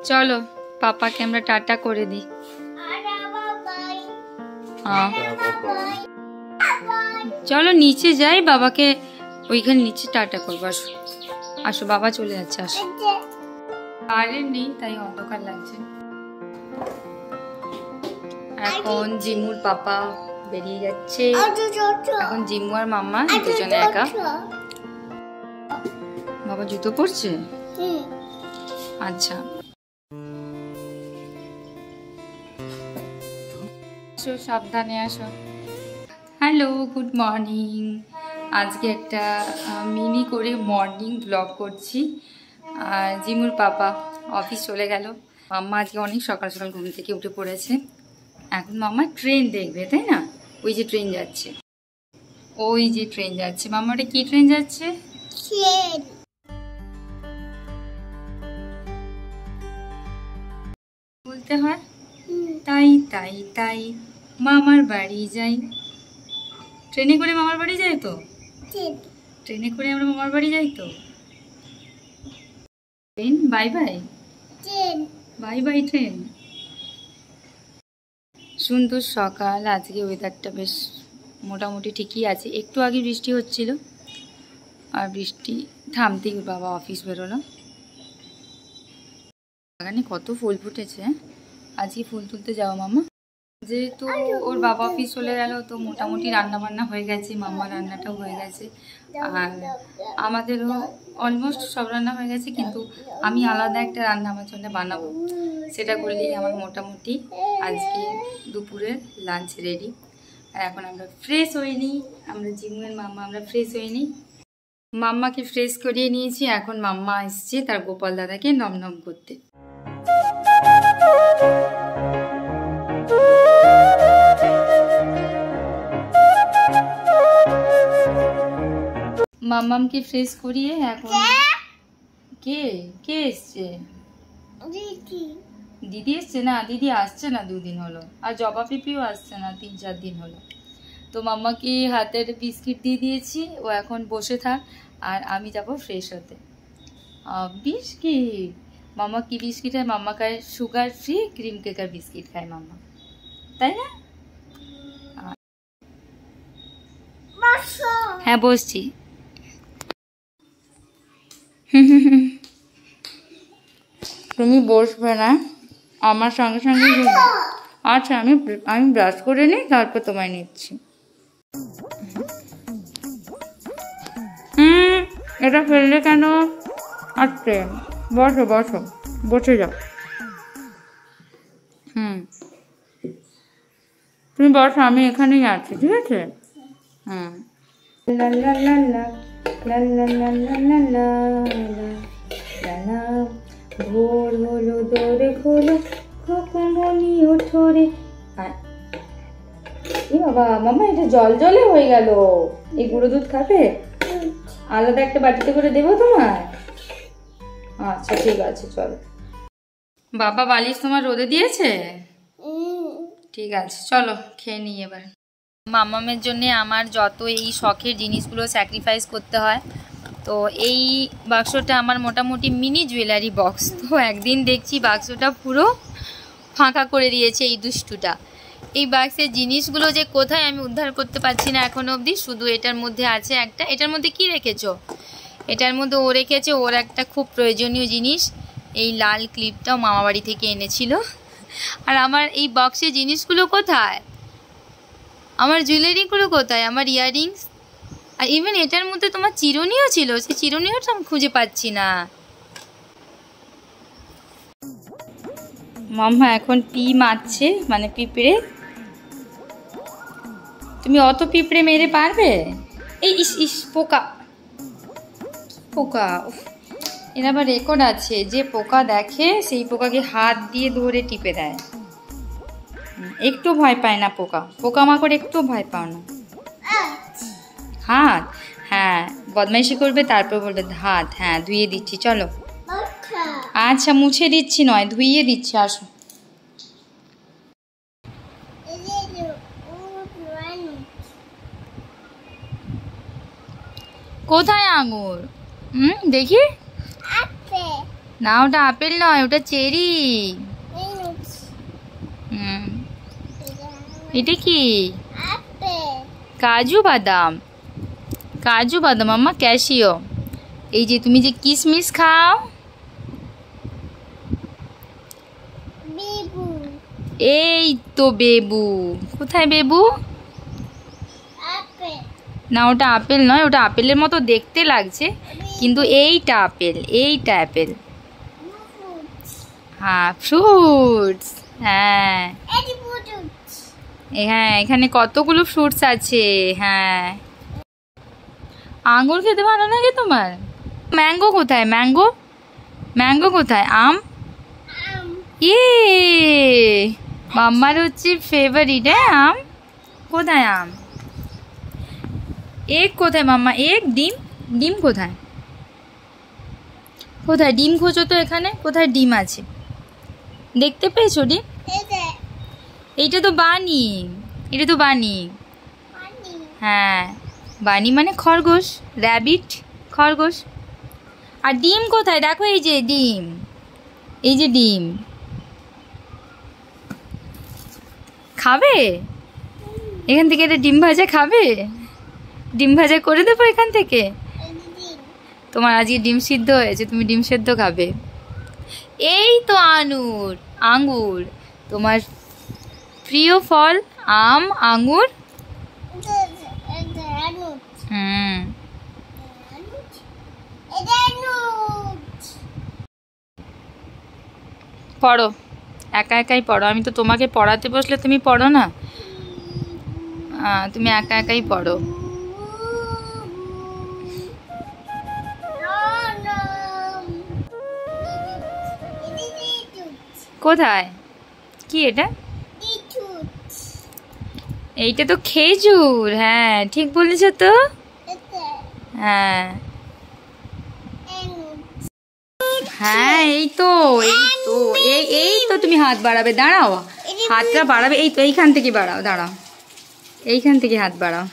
চলো পাপাকে আমরা টাটা করে দিই। চলো নিচে যাই, বাবাকে ওইখানে নিচে টাটা করবো। আসো আসো, বাবা চলে যাচ্ছে। আসো, কারেন্ট নেই তাই অন্ধকার লাগছে। এখন জিমুর পাপা বেরিয়ে যাচ্ছে। এখন জিমু আর মাম্মা দুজনে একা। বাবা জুতো পরছে? আচ্ছা, সাবধানে আসো। Hello, good morning. আজকে একটা মিনি করে মর্নিং ব্লগ করছি। আর জিমুর পাপা অফিস চলে গেল। মাম্মা আজকে অনেক সকাল সকাল ঘুম থেকে উঠে পড়েছে। এখন মাম্মা ট্রেন দেখবে, তাই না? ওই যে ট্রেন যাচ্ছে, ওই যে ট্রেন যাচ্ছে। মাম্মা ওটা কি ট্রেন যাচ্ছে? বলতে হয় তাই তাই তাই মামার বাড়ি যাই। ট্রেনে করে মামার বাড়ি যাই তো? ট্রেনে করে আমরা মামার বাড়ি যাই তো? Train bye bye, bye bye train. সুন্দর সকাল। আজকে ওয়েদারটা বেশ মোটামুটি ঠিকই আছে। একটু আগে বৃষ্টি হচ্ছিল, আর বৃষ্টি থামতেই বাবা অফিস বেরোলো। বাগানে কত ফুল ফুটেছে। আজকে ফুল তুলতে যাও মামা। যেহেতু ওর বাবা অফিস চলে গেল, তো মোটামুটি রান্না বান্না হয়ে গেছে। মাম্মা রান্নাটাও হয়ে গেছে, আর আমাদেরও অলমোস্ট সব রান্না হয়ে গেছে। কিন্তু আমি আলাদা একটা রান্না আমার জন্য বানাবো, সেটা করলেই আমার মোটামুটি আজকে দুপুরের লাঞ্চ রেডি। আর এখন আমরা ফ্রেশ হয়ে নিই, আমরা জিমুয়ের মাম্মা আমরা ফ্রেশ হয়ে নিই। মাম্মাকে ফ্রেশ করিয়ে নিয়েছি। এখন মাম্মা এসছে তার গোপাল দাদাকে নমনম করতে। মাম্মামকে ফ্রেশ করিয়ে এখন কে কে এসছে? দিদি এসছে না? দিদি আসছে না, 2 দিন হলো। আর জবা পিপিও আসছে না, 3-4 দিন হলো। তো মাম্মাকে হাতের বিস্কিট দিয়ে দিয়েছি, ও এখন বসে থাক, আর আমি যাব ফ্রেশ হতে। বিস্কিট? মাম্মা কি বিস্কিট খায়? মাম্মা খায় সুগার ফ্রি ক্রিম কেকার বিস্কিট খায় মাম্মা, তাই না? হ্যাঁ বসছি। তুমি বসবে না, আমার সঙ্গে সঙ্গে। আচ্ছা, আমি ব্রাশ করে নিই, তারপর তোমায় নিচ্ছি। এটা ফেললে কেন? আচ্ছা বসো বসো, বসে যাও। তুমি বসো, আমি এখানেই আছি, ঠিক আছে? লা লা লা লা লা লা লা লা লা লা লা লা। ভোর হলো দৌড়ে খোলো খোকমনি ওঠরে। এ বাবা, মামা এটা জল জলে হয়ে গেল। এই গুঁড়ো দুধ খাবে? আলাদা একটা বাটিতে করে দেবো তোমায়? আচ্ছা ঠিক আছে, চলো। বাবা বালিশ তোমার রোদে দিয়েছে? ঠিক আছে, চলো খেয়ে নিই এবার। মামামের জন্য আমার যত এই শখের জিনিসগুলো স্যাক্রিফাইস করতে হয়। তো এই বাক্সটা আমার মোটামুটি মিনি জুয়েলারি বক্স। তো একদিন দেখছি বাক্সটা পুরো ফাঁকা করে দিয়েছে এই দুষ্টুটা। এই বাক্সের জিনিসগুলো যে কোথায় আমি উদ্ধার করতে পারছি না এখনো অবধি। শুধু এটার মধ্যে আছে একটা। এটার মধ্যে কি রেখেছো? এটার মধ্যে ও রেখেছে ওর একটা খুব প্রয়োজনীয় জিনিস, এই লাল ক্লিপটাও মামাবাড়ি থেকে এনেছিল। আর আমার এই বক্সের জিনিসগুলো কোথায়? আমার জুয়েলারিগুলো কোথায়? আমার ইয়াররিংস, আর ইভেন এটার মধ্যে তোমার চিরুনিও ছিল, সেই চিরুনিও তো আমি খুঁজে পাচ্ছি না। মাম্মা এখন পি মারছে, মানে পিঁপড়ে। তুমি অত পিঁপড়ে মেরে পারবে? এই ইস ইস পোকা, পোকা। এর আবার রেকর্ড আছে, যে পোকা দেখে সেই পোকাকে হাত দিয়ে ধরে টিপে দেয়। একটু ভয় পায় না পোকা, পোকামাকড় একটু ভয় পাও না। হাত? হ্যাঁ, বদমাইশি করবে তারপর বলবে হাত। হ্যাঁ ধুইয়ে দিচ্ছি, চলো। আচ্ছা মুছে দিচ্ছি, নয় ধুইয়ে দিচ্ছি, আসো। কোথায় আঙুর? দেখি। না ওটা আপেল নয়, ওটা চেরি। এটা কি? কাজু বাদাম। কাজু বাদাম মাম্মা, ক্যাশিও। এই যে তুমি যে কিশমিশ খাও, এই তো বেবু। কোথায় বেবু? না ওটা আপেল নয়, ওটা আপেলের মতো দেখতে লাগছে, কিন্তু এইটা আপেল, এইটা আপেল। হ্যাঁ ফ্রুটস। হ্যাঁ হ্যাঁ, এখানে কতগুলো ফ্রুটস আছে। হ্যাঁ, আঙ্গুর খেতে ভালো লাগে তোমার? ম্যাঙ্গো কোথায়? ম্যাঙ্গো, ম্যাঙ্গো কোথায়? আম। ইয়ে, মাম্মার হচ্ছে ফেভারিট। হ্যাঁ আম কোথায়? আম। এগ কোথায় মাম্মা? এগ। ডিম, ডিম কোথায়? কোথায় ডিম? খোঁজো তো এখানে, কোথায় ডিম আছে? দেখতে পেয়েছো ডিম? এইটা তো বানি, এটা তো বানি। হ্যাঁ, বানি মানে খরগোশ, র্যাবিট, খরগোশ। আর ডিম কোথায়? দেখো এই যে ডিম, এই যে ডিম। খাবে এখান থেকে? এটা ডিম ভাজা খাবে? ডিম ভাজা করে দেবো এখান থেকে। তোমার আজকে ডিম সিদ্ধ হয়েছে, তুমি ডিম সেদ্ধ খাবে। এই তো আনুর, আঙ্গুর। তোমার প্রিয় ফল আম, আঙ্গুর। হুম, পড়ো, একা একাই পড়ো। আমি তো তোমাকে পড়াতে বসলে তুমি পড়ো না, তুমি একা একাই পড়ো। কোথায়? কি এটা? এইটা তো খেজুর। হ্যাঁ ঠিক বলেছ তো। হ্যাঁ হ্যাঁ, এই তো, এই তো, এই তো তুমি হাত বাড়াবে, দাঁড়াও। হাতটা বাড়াবে, এই তো এইখান থেকে বাড়াও, দাঁড়াও, এইখান থেকে হাত বাড়াও।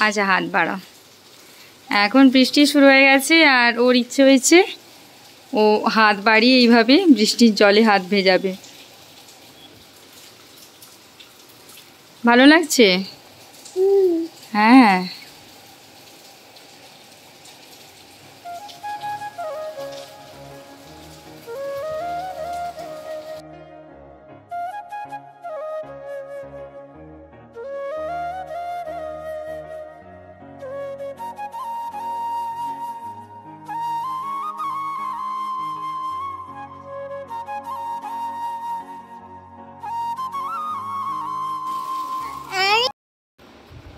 আচ্ছা হাত বাড়াও। এখন বৃষ্টি শুরু হয়ে গেছে, আর ওর ইচ্ছে হয়েছে ও হাত বাড়িয়ে এইভাবে বৃষ্টির জলে হাত ভেজাবে। ভালো লাগছে? হ্যাঁ।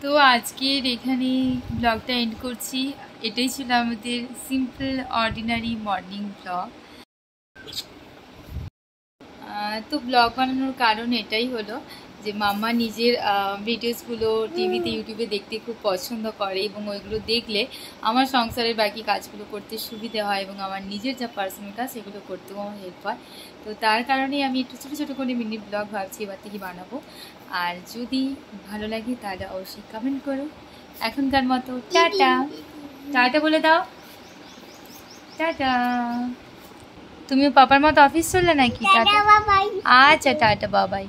তো আজকের এখানে ব্লগটা এন্ড করছি। এটাই ছিল আমাদের সিম্পল অর্ডিনারি মর্নিং ব্লগ। তো ব্লগ বানানোর কারণ এটাই হলো যে মাম্মা নিজের ভিডিওসগুলো টিভিতে, ইউটিউবে দেখতে খুব পছন্দ করে, এবং ওইগুলো দেখলে আমার সংসারের বাকি কাজগুলো করতে সুবিধে হয়, এবং আমার নিজের যা পার্সোনাল কাজ সেগুলো করতেও আমার হেল্প হয়। তো তার কারণেই আমি একটু ছোটো ছোটো করে মিনি ব্লগ ভাবছি এবার থেকে বানাবো। আর যদি ভালো লাগে তাহলে অবশ্যই কমেন্ট করো। এখনকার মতো টাটা। টাটা বলে দাও, টাটা। তুমিও পাপার মতো অফিস চললে নাকি? টাটা, আচ্ছা টাটা, বাবাই।